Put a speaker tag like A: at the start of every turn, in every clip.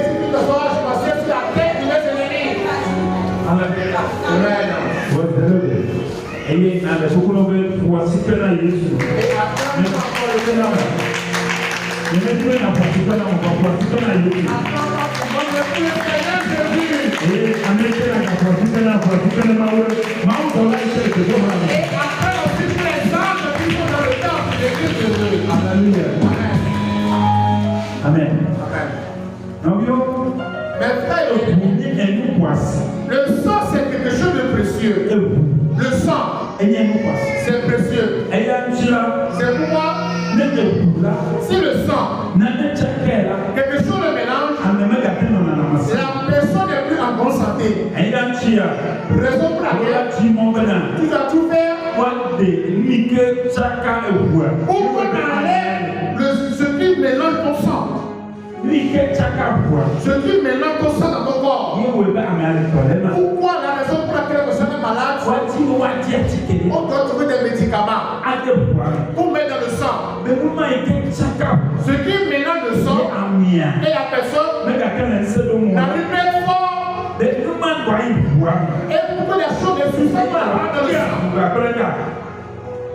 A: si tu te sois passé sur la tête de mes ennemis. Amen.
B: Et après, on va Amen.
A: Le sang, c'est quelque chose de précieux. Le sang, c'est précieux. C'est pourquoi, si le sang, quelque chose de mélange, la personne n'est plus en bonne santé. Raison pour laquelle tu dois tout faire pour enlever ce qui mélange ton sang. Ce qui mélange ton sang dans ton corps. Pourquoi la raison pour laquelle la personne est malade? On doit trouver des médicaments pour mettre dans le sang. Ce qui mélange le sang et la personne n'arrive pas fort. Et pour que les choses ne suivent pas dans le sang.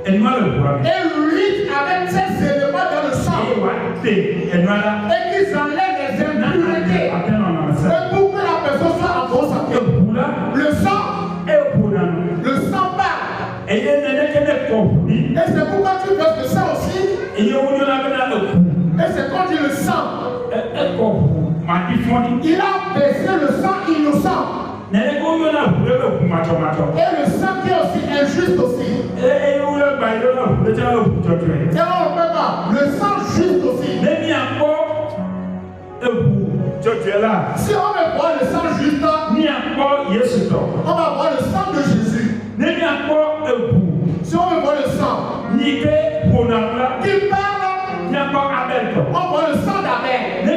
A: Et lutte avec ces éléments dans le sang. Et qu'ils enlèvent les impuretés. Et pour que la personne soit en bonne santé. Le sang part. Et c'est pourquoi tu veux le sang aussi. Et c'est quand il le sang. Il a baissé le sang innocent. Et le sang qui est aussi injuste aussi. Et on ne peut pas. Le sang juste aussi. Si on veut voir le sang juste, on va voir le sang de Jésus. Si on veut voir le sang qui parle, on voit le sang d'Abel. Et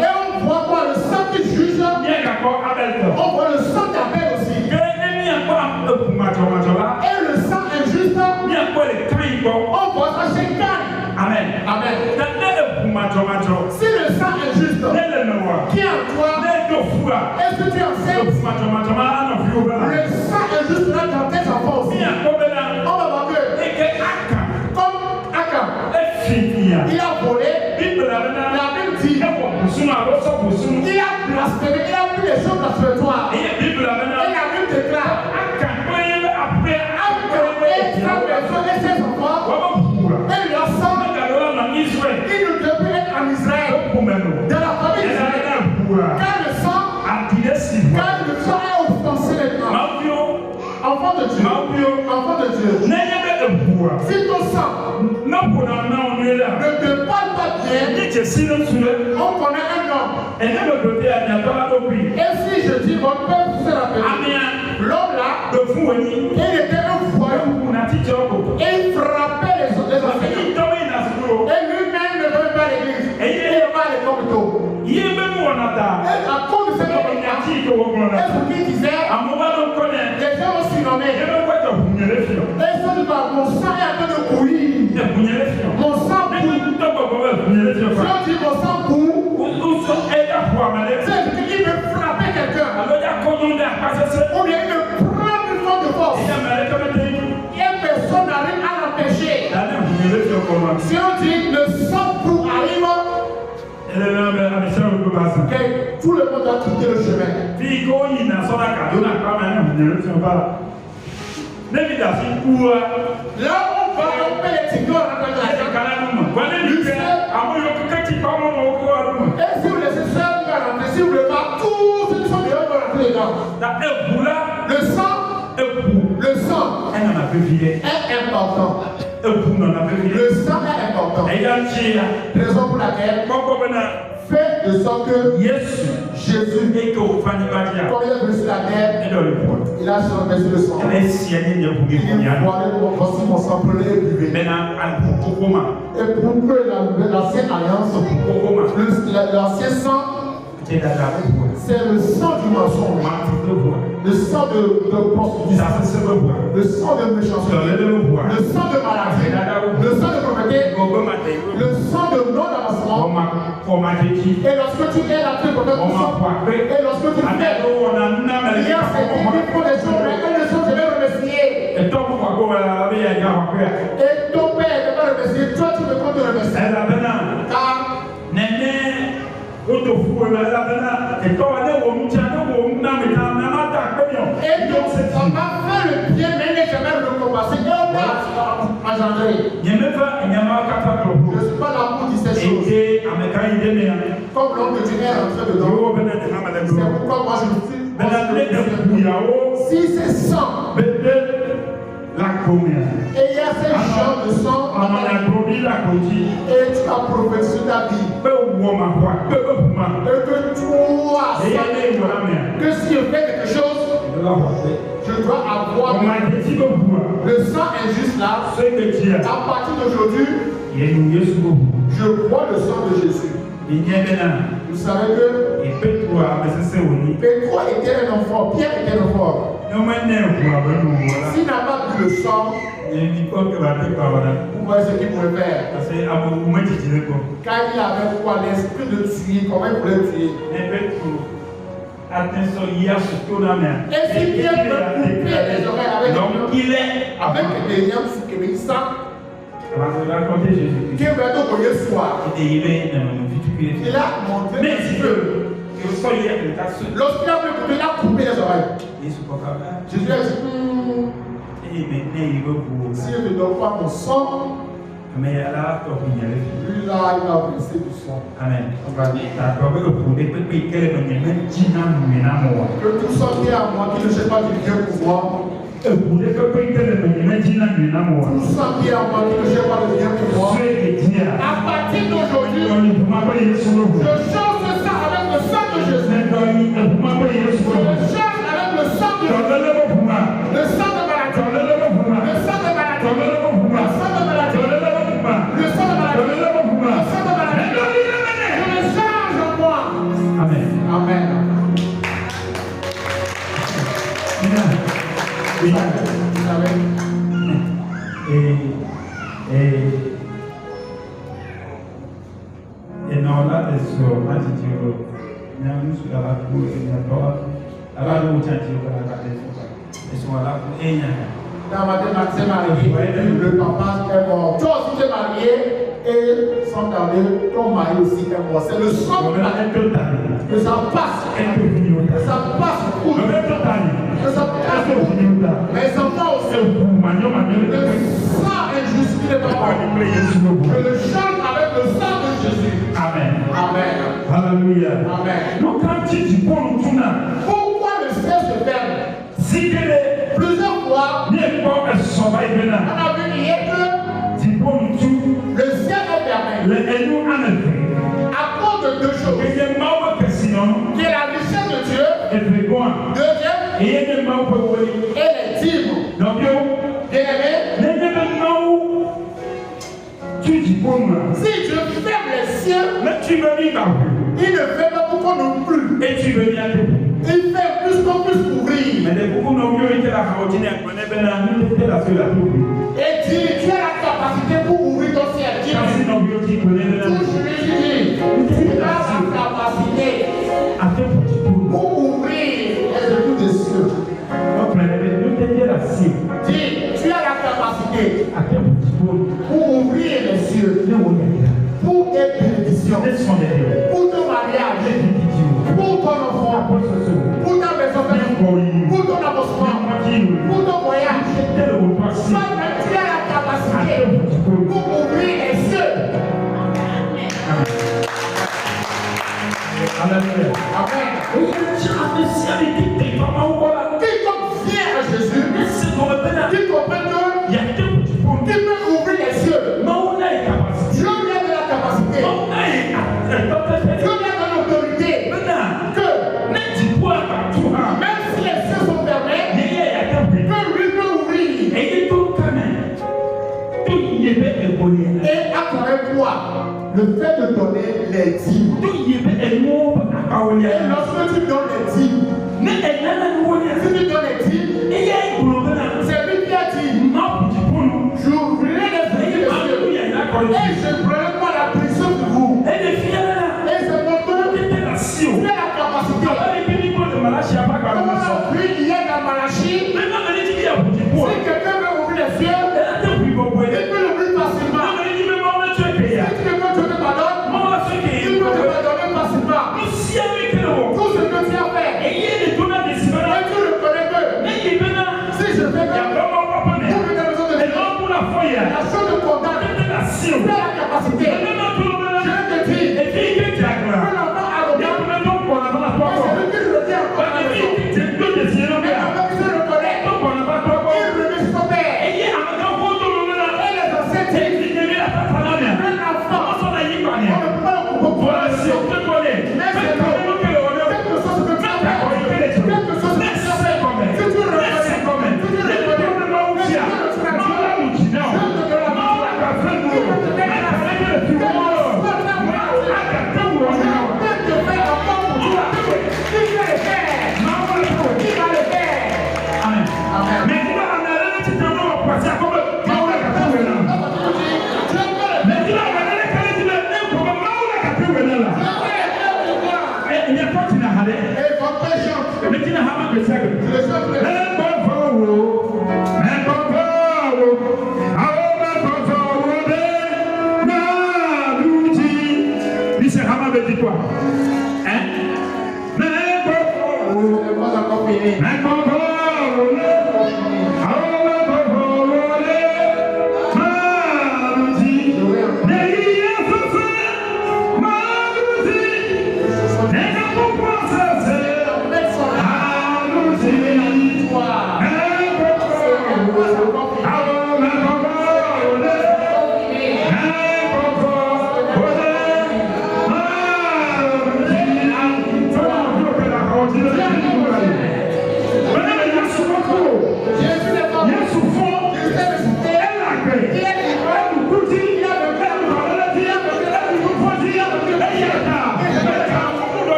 A: on voit quoi? Le sang qui juge. On voit le sang d'Abel aussi. Et le sang injuste, on voit ça chez Caïn. Amen. Amen. Si le sang injuste qui est en toi, est-ce que tu es enceinte? Le sang injuste là dans tes enfants aussi. On va voir que comme Akam, il a volé, la Bible dit, il a blasphémé, il a pris les choses blasphématoires. Et la Bible déclare, sa personne et ses enfants, et leur sang, il ne devait plus être en Israël, dans la famille d'Israël. Car le sang est offensé maintenant. Enfant de Dieu. Si ton sang ne te parle pas bien, on connaît un homme. Et si je dis votre père, vous se rappelez, l'homme là, il était un voyou. Et il frappait les enfants. Et lui-même ne venait pas à l'église. Et il n'est pas à l'école plutôt. Et à cause de cette organisation, est-ce qu'il disait, les gens ont surnommé. Et ça dit quoi? Mon sang est en train de courir. Mon sang bouille. Si on dit mon sang bouille, c'est qu'il veut frapper quelqu'un. Ou bien il veut prendre une forme de force. Et personne n'arrive à l'empêcher. Si on dit le sang bouille arrive, tout le monde doit quitter le chemin. Là, on va romper les tigres. Et si vous laissez ça, vous allez rentrer. Si vous ne voulez pas, tous ceux qui sont dehors vont rentrer dedans. Le sang est important. Le sang est important. Raison pour laquelle fait de sorte que Jésus, comme il est venu sur la terre, il a versé le sang. Il dit, voici mon sang, prenez et buvez. Et pour que l'ancienne alliance, l'ancien sang, c'est le sang du mensonge, le sang de prostitution, le sang de méchanceté, le sang de maladie, le sang de pauvreté, le sang de non Et lorsque tu es là, tu es et lorsque tu fais, il y a cette idée pour les jours, mais un des jours, je vais remercier. Et ton père ne va remercier, toi tu me comptes de remercier. Car et donc, on m'a fait le bien, mais n'est jamais récompensé. Et on m'a engendré. Je ne suis pas là pour dire ces choses. Comme l'homme que tu es rentré dedans. C'est pourquoi moi je me suis. Si c'est sang. Et il y a ces gens de sang. Et tu as prophétisé ta vie. Et que toi, que si je fais quelque chose, je dois avoir le sang injuste là. À partir d'aujourd'hui, je bois le sang de Jésus. Vous savez que Pétro était un enfant, Pierre était un enfant. S'il n'a pas bu le sang, vous voyez ce qu'il pouvait faire. Quand il avait quoi, l'esprit de tuer, comment il voulait tuer. Et si Pierre peut couper les oreilles avec des liens sous le sang, qui va donc au lieu soir. Il a montré lorsqu'il a pu couper, il a coupé les oreilles. Jésus a dit si je ne donne pas mon sang, lui là, il va blesser du sang. Amen. Que tout sang qui est à moi, qui ne sait pas du bien pour moi. Tout sang qui est à moi, qui ne sait pas du bien pour moi. À partir d'aujourd'hui, je change ça avec le sang de Jésus. Je change avec le sang de Jésus. Le sang de maladie. Le sang de maladie. Le sang de maladie. Le sang de maladie. Le sang de maladie. Je le change en moi. Amen. Amen. Vous savez.
B: Et non, là, les soeurs, moi, je dis, nous sommes là pour nous
A: Dans ma démarche, marié, le papa est mort. Toi aussi, tu es marié et sans tarder, ton mari aussi est mort. C'est le sang que ça passe. Que ça passe pour nous. Que ça passe pour nous. Mais ça va aussi. Le sang injuste qui n'est pas mort. Je le change avec le sang de Jésus.
B: Amen.
A: Amen.
B: Alléluia.
A: Amen.
B: Donc, quand tu dis
A: pourquoi le ciel se ferme?
B: Si
A: plusieurs fois, on a vu hier que le ciel est fermé à cause de deux choses. Qui est la richesse de Dieu. Deuxième, et les dîmes. Bien-aimé, si Dieu ferme les cieux, il ne fait pas pour qu'on nous plus.
B: Et tu veux bien
A: il fait plus qu'on puisse couvrir.
B: Mais les beaucoup n'ont mieux été la carottine et
A: et dis, tu as la capacité pour ouvrir ton ciel. Tu as la capacité pour ouvrir les œufs des cieux. Dis, tu as la capacité pour ouvrir les cieux. Pour tes bénédictions. Pour ton mariage. Pour ton enfant. Pour ta maison. Pour ton avancement. Pour ton voyage. Maintenant, tu as la capacité pour ouvrir les cieux.
B: Amen.
A: Quiconque vient à Jésus, qui comprend que qui peut ouvrir les cieux. Dieu lui a de la capacité. Dieu lui a de l'autorité. Que même si les cieux sont fermés, que lui peut ouvrir. Et après quoi? Le fait de donner les dîmes. Et lorsque tu donnes les dîmes, si tu donnes les dîmes, c'est lui qui a dit, j'ouvrirai les cieux et je prendrai pas la prison de vous.
B: les siècles. Dis quoi? Hein?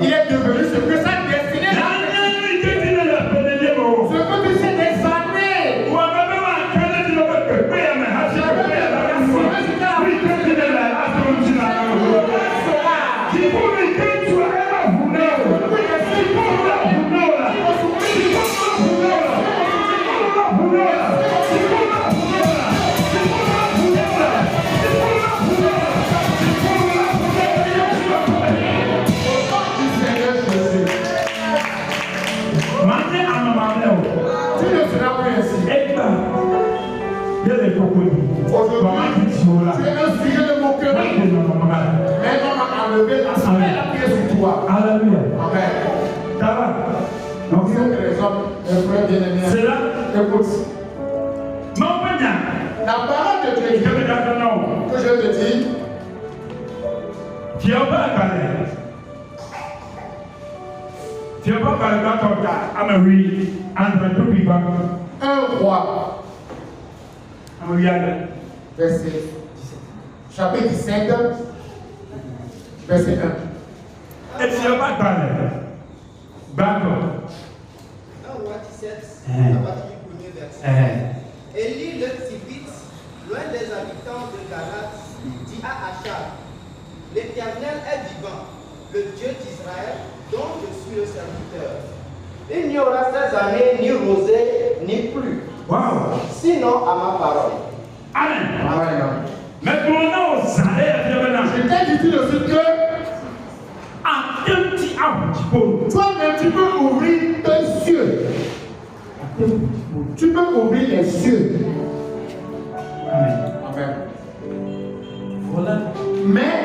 A: Il est devenu ce que sa destinée a ce que tu sais des années. Tu es un sujet de mon cœur. Mais on a enlevé la pièce sur toi.
B: Alléluia.
A: Amen.
B: Ça va?
A: Donc, c'est que les hommes, les frères bien-aimés.
B: C'est là.
A: Écoute.
B: Non, pas bien.
A: La parole de Dieu que je te dis.
B: Tu n'as pas parlé. Tu n'as pas parlé dans ton cas. Amérique. Entre tout le monde.
A: Un roi.
B: Amérique.
A: Verset 17. Chapitre 17, verset 1.
B: Et tu n'as pas parlé. D'accord.
C: 1 roi 17, à partir du premier verset. Élie le Tibite, loin des habitants de Galat, dit à Achab, l'Éternel est vivant, le Dieu d'Israël, dont je suis le serviteur. Il n'y aura ces années ni rosée ni pluie.
B: Wow.
C: Sinon à ma parole.
B: Amen.
A: Amen.
B: Maintenant, ça a l'air de maintenant.
A: Je t'ai dit aussi que
B: un petit peu.
A: Toi-même, tu peux ouvrir tes yeux. Tu peux ouvrir les cieux.
B: Amen.
A: Amen.
B: Voilà.
A: Mais,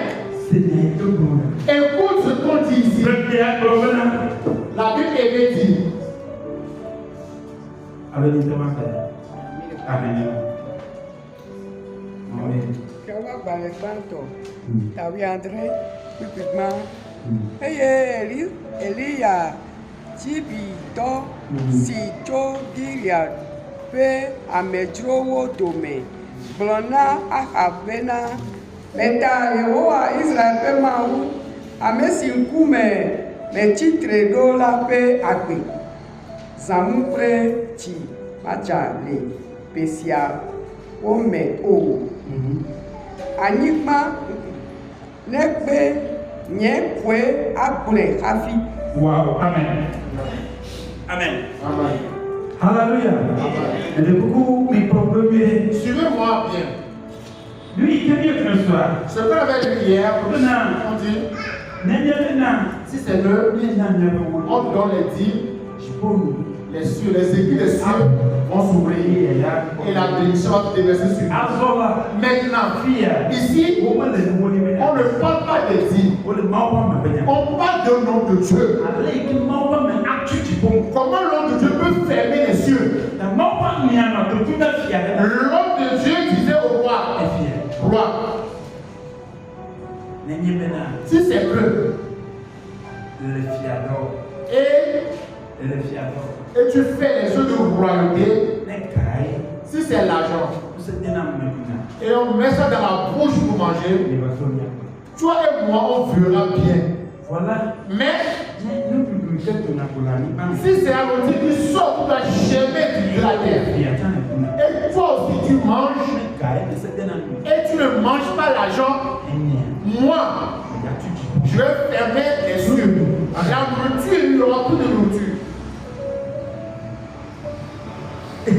A: écoute ce qu'on dit ici. La Bible est dit.
B: Amen. Amen.
D: Elia, Tibito, Sito, Gilead, Pe, Amedrowo, Dome, Blona, Ahavena, Meta, Yehowa, Israel, Pe, Maou, Amesinkume, Mechitre, Dola, Pe, Akbe, Zamupre, Chi, Machale, Pesia, Ome, O, Anigma, Nekbe, Nyekwe, Abre, Hafi.
B: Wow, amen. Amen.
A: Amen.
B: Alléluia. Et de beaucoup mes problèmes.
A: Suivez-moi bien.
B: Lui, il est mieux que le soir.
A: Ce qu'on avait dit hier, on dit, si c'est le, on donne les dîmes, les cieux, les aiguilles des cieux vont s'ouvrir et la bénédiction va te déverser sur nous. Maintenant, ici, on ne parle pas des dîmes. On parle de nom de Dieu. Comment l'homme de Dieu peut fermer les cieux? L'homme de Dieu disait au roi, roi, si c'est peu, et tu fais les jeux de royauté, si c'est l'argent, et on met ça dans la bouche pour manger, toi et moi on verra bien.
B: Voilà.
A: Mais si c'est un outil qui sort, tu dois jamais de la terre. Et toi aussi tu manges, et tu ne manges pas l'argent, moi, je vais fermer les cieux. La nourriture, il n'y aura plus de nourriture. Il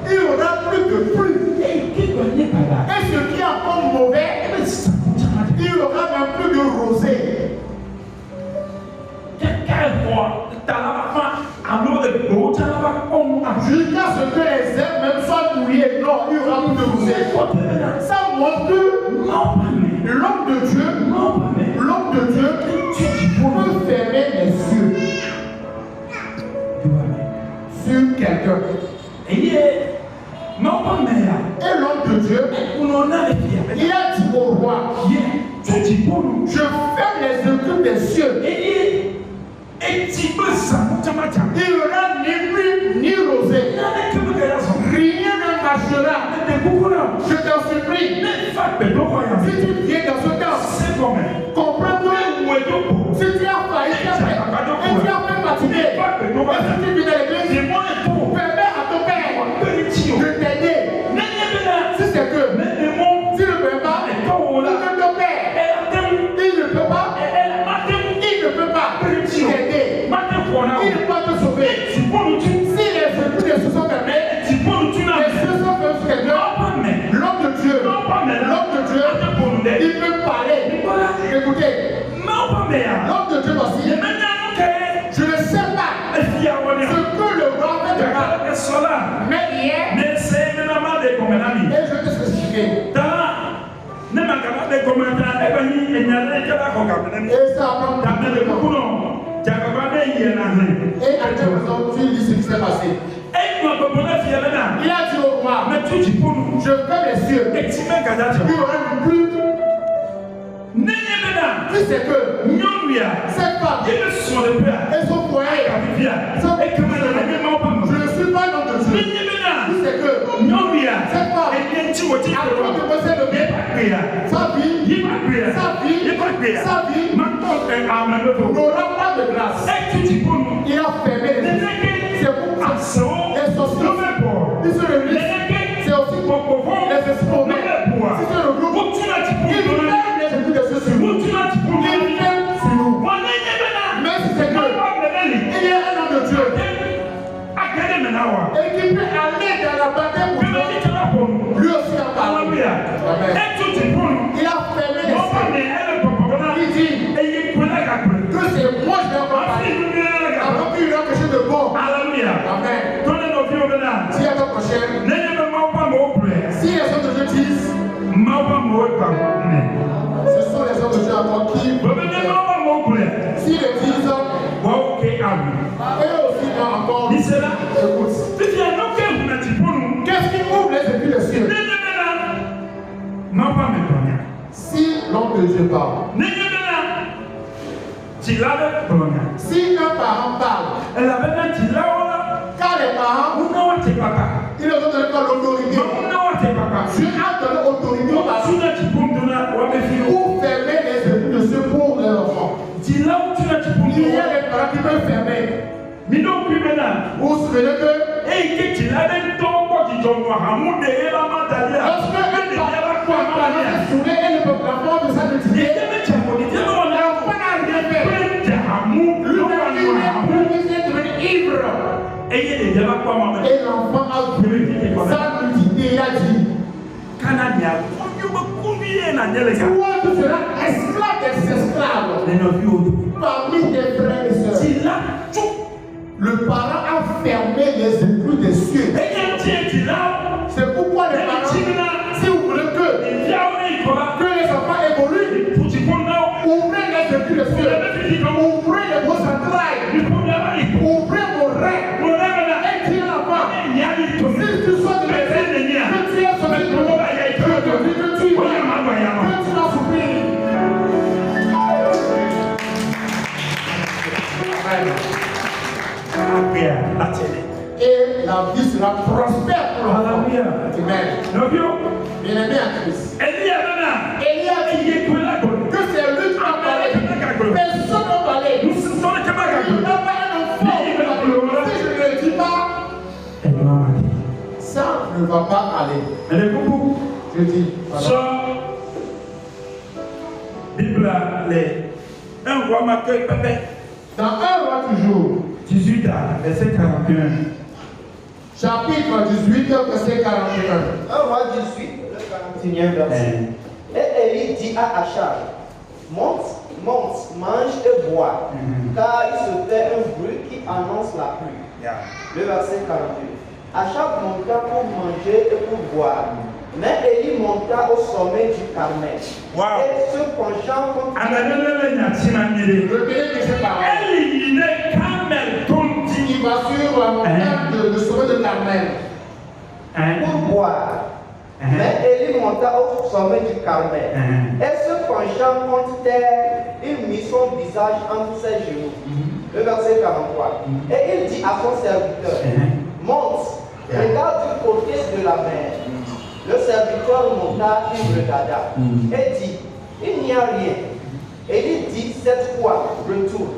A: n'y aura plus de pluie. Et ce qui est encore mauvais, il n'y aura même plus de rosée. Jusqu'à ce que les herbes même soient mouillées, non, il n'y aura plus de rosée. Ça montre que l'homme de Dieu peut fermer les cieux sur quelqu'un. Et l'homme de Dieu, il a dit au roi, je ferme les écluses des cieux. Il n'y aura ni pluie ni rosée. Rien ne marchera. Je t'en supplie. Si tu viens dans ce temps, comprends-toi. Si tu as failli, et tu as fait fatiguer, et si tu viens à l'église, permets à ton père de t'aider. Si c'est que, si le père pas, ou que ton père, il ne peut pas t'aider. Il ne peut pas te sauver. Si les écluses sont fermées, les cieux sont fermés sur quelqu'un, l'homme de Dieu, il peut parler. Écoutez, l'homme de Dieu aussi, je ne sais pas ce que le roi fait de mal. Mais hier, et je te suis expliqué. Et ça apprend. Et à quelle raison tu dis ce qui s'est passé? Il a dit au roi, je fais les cieux. Il y aura une pluie. Si c'est que cette femme et son foyer, je ne suis pas l'homme de Dieu. Si c'est que cette femme, avant de passer le bien, sa vie n'aura pas de grâce. Il a fermé les yeux. C'est pour ça. Et sorciers, ils se réunissent. C'est aussi pour les esprits. Si c'est le groupe, il ferme les écluses de ceux sur nous. Il ferme sur nous. Mais si c'est que il y a un homme de Dieu et qui peut aller dans la bataille pour toi, lui aussi a parlé. Il a fermé les yeux. Il dit que c'est moi je vais encore parler. Avant qu'il y ait quelque chose de bon. Amen. Dieu parle. Si un parent parle, car les parents, il leur donne l'autorité. Dieu a donné l'autorité aux parents pour fermer les épouses de ceux pour leurs enfants. Il y a des parents qui peuvent fermer. Vous vous souvenez que et l'enfant a voulu sa nudité, il a dit toi tu seras esclave des esclaves parmi tes frères et sœurs. Le parent a fermé les épouses des cieux. C'est pourquoi les parents, si vous voulez que les enfants évoluent, ouvrez les épouses des cieux, ouvrez les vos entrailles, ouvrez vos rêves, et dites à l'enfant, si tu sois de mes ennemis, que tu es sauvé de moi, que tu vas souffrir. Et la vie sera prospère pour l'enfant. Amen. Bien-aimé en Christ. Élie a dit que c'est lui qui a parlé. Personne n'a parlé. Il n'a pas un enfant. Si je ne le dis pas, ça ne va pas aller. Je dis.
B: Bible, un roi m'accueille, pépé.
A: Dans 1 roi toujours.
B: 18 verset 41.
A: Chapitre 18, verset 41.
C: 1 roi 18, le 41e verset. Et Élie dit à Achab, monte, mange et bois, car il se fait un bruit qui annonce la pluie. Le verset 42. Achab monta pour manger et pour boire. Mais Élie monta au sommet du Carmel. Et se penchant contre
A: il va sur la montagne de sommet de Carmel
C: pour boire. Mais Élie monta au sommet du Carmel. Et se penchant contre terre, il mit son visage entre ses genoux. Le verset 43. Et il dit à son serviteur, monte, regarde du côté de la mer. Le serviteur monta, il regarda et dit, il n'y a rien. Et il dit 7 fois, retourne.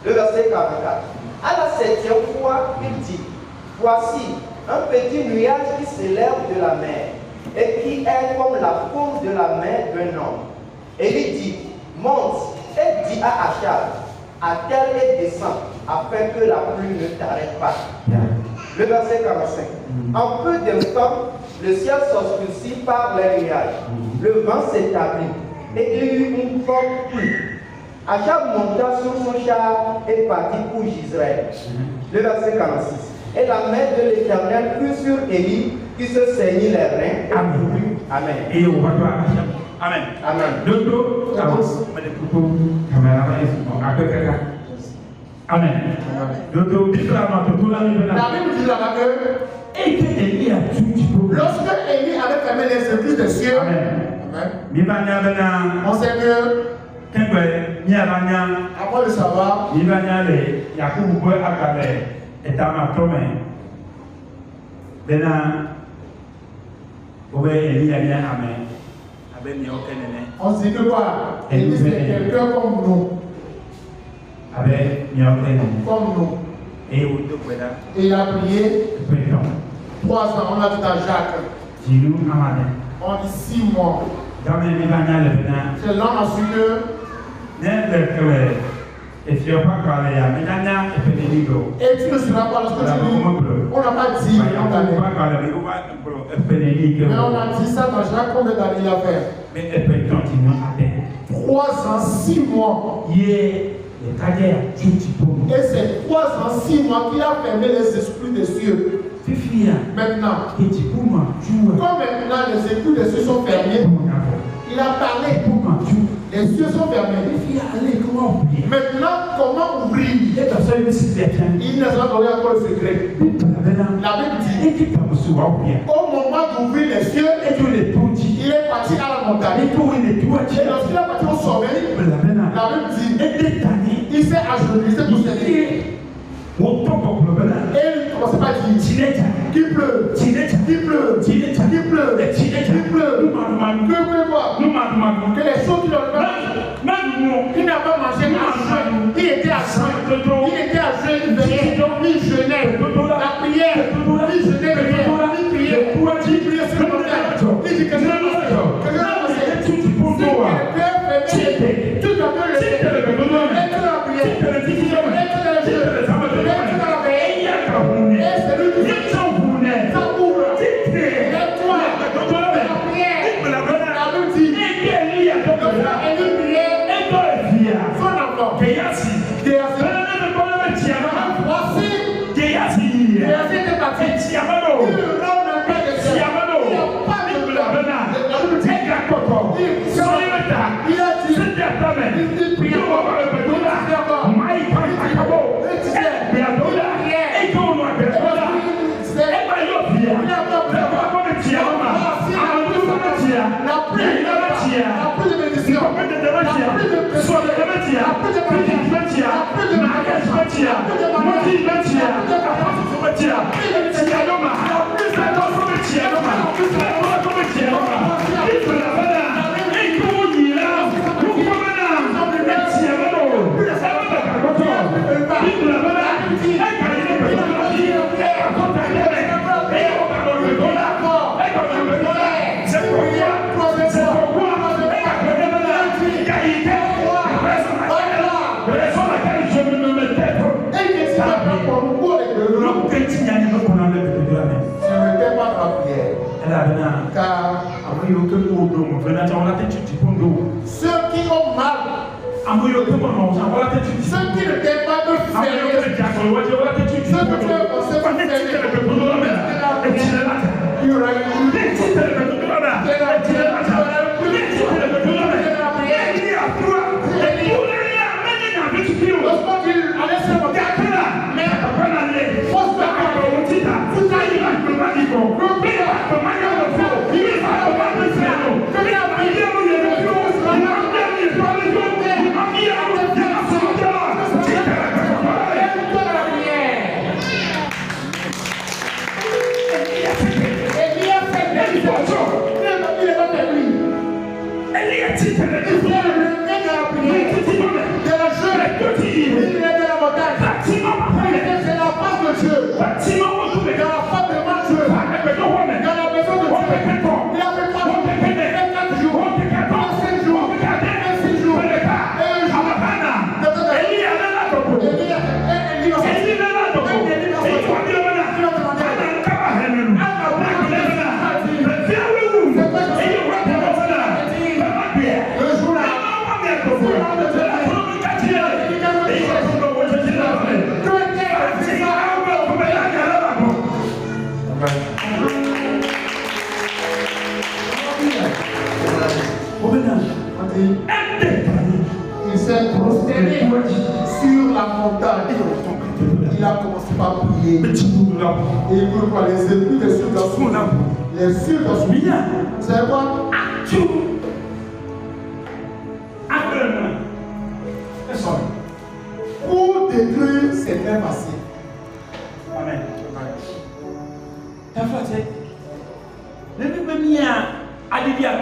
C: Le verset 44. À la 7e fois, il dit, voici un petit nuage qui s'élève de la mer et qui est comme la paume de la main d'un homme. Et il dit, monte et dit à Achab, attelle et descend, afin que la pluie ne t'arrête pas. Le verset 45. En peu d'instants, le ciel s'obscurcit par les nuages. Le vent s'établit et il y eut une forte pluie. Achab monta sur son char et partit pour Jezreel. Le verset 46. Et la main de l'Éternel fut sur Élie qui se saignit les reins et mourut. Amen.
B: Et on va voir Achab. Amen.
C: Amen.
B: Amen.
A: La Bible dit là-bas que lorsque Élie avait fermé les épouses des cieux, on sait que après le savoir, on se dit que quoi? Élie c'est quelqu'un comme nous. Comme nous. Et il a prié 3 ans, on a dit à Jacques. On dit 6 mois. C'est l'homme a su que. Et tu ne seras pas lorsque tu dis. On n'a pas dit. Mais on a dit ça dans Jacques, combien d'années il a fait? 3 ans, 6 mois. Et c'est 3 ans, 6 mois qu'il a fermé les esprits des cieux. Maintenant, comme maintenant les esprits des cieux sont fermés, il a parlé. Les cieux sont fermés. Maintenant, comment ouvrir? Il nous a donné encore le secret. La Bible dit, au moment d'ouvrir les cieux, il est parti à la montagne. Et lorsqu'il est parti au sommet, la Bible dit, il s'est agenouillé, il s'est prosterné. Et il commençait par dire, qui pleut, qui pleut, qui pleut, qui pleut, que les choses qui n'ont pas, il n'a pas mangé à jeûne, il était à jeûne, il jeûnait, la prière, il jeûnait, il priait sur le montagne. Il dit que je ceux qui ont mal, ceux qui ne t'aiment pas de faire, ceux qui il s'est prosterné sur la montagne. Il a commencé par prier. Et il peut pas les ennemis des cieux d'Assou. Les cieux d'Assou. Vous savez quoi? Pour détruire, c'est très facile.
B: Amen. Ta foi, c'est. Le même mien a dit à ma